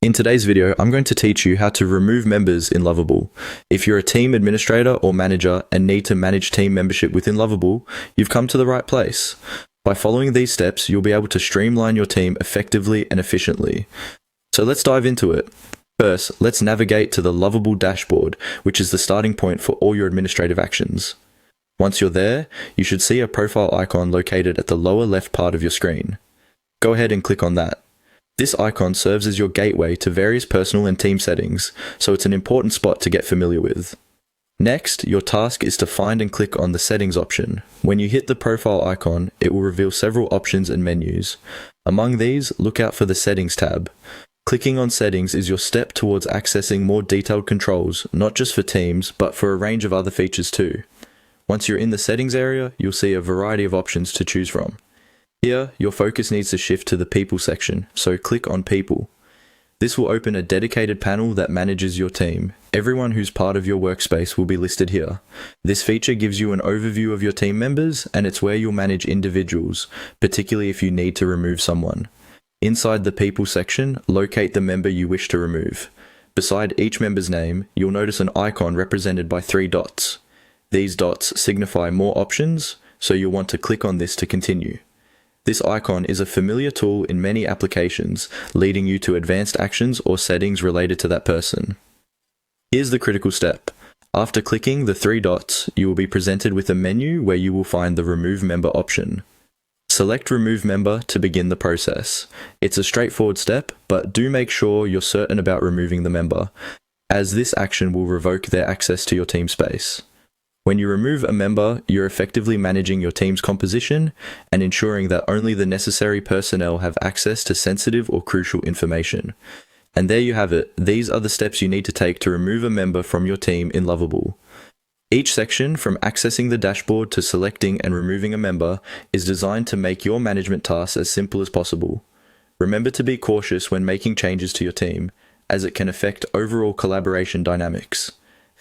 In today's video, I'm going to teach you how to remove members in Lovable. If you're a team administrator or manager and need to manage team membership within Lovable, you've come to the right place. By following these steps, you'll be able to streamline your team effectively and efficiently. So let's dive into it. First, let's navigate to the Lovable dashboard, which is the starting point for all your administrative actions. Once you're there, you should see a profile icon located at the lower left part of your screen. Go ahead and click on that. This icon serves as your gateway to various personal and team settings, so it's an important spot to get familiar with. Next, your task is to find and click on the settings option. When you hit the profile icon, it will reveal several options and menus. Among these, look out for the settings tab. Clicking on settings is your step towards accessing more detailed controls, not just for teams, but for a range of other features too. Once you're in the settings area, you'll see a variety of options to choose from. Here, your focus needs to shift to the People section, so click on People. This will open a dedicated panel that manages your team. Everyone who's part of your workspace will be listed here. This feature gives you an overview of your team members, and it's where you'll manage individuals, particularly if you need to remove someone. Inside the People section, locate the member you wish to remove. Beside each member's name, you'll notice an icon represented by 3 dots. These dots signify more options, so you'll want to click on this to continue. This icon is a familiar tool in many applications, leading you to advanced actions or settings related to that person. Here's the critical step. After clicking the 3 dots, you will be presented with a menu where you will find the Remove Member option. Select Remove Member to begin the process. It's a straightforward step, but do make sure you're certain about removing the member, as this action will revoke their access to your team space. When you remove a member, you're effectively managing your team's composition and ensuring that only the necessary personnel have access to sensitive or crucial information. And there you have it. These are the steps you need to take to remove a member from your team in Lovable. Each section, from accessing the dashboard to selecting and removing a member, is designed to make your management tasks as simple as possible. Remember to be cautious when making changes to your team, as it can affect overall collaboration dynamics.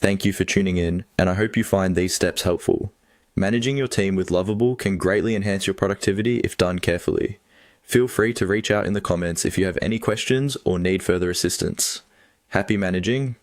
Thank you for tuning in, and I hope you find these steps helpful. Managing your team with Lovable can greatly enhance your productivity if done carefully. Feel free to reach out in the comments if you have any questions or need further assistance. Happy managing!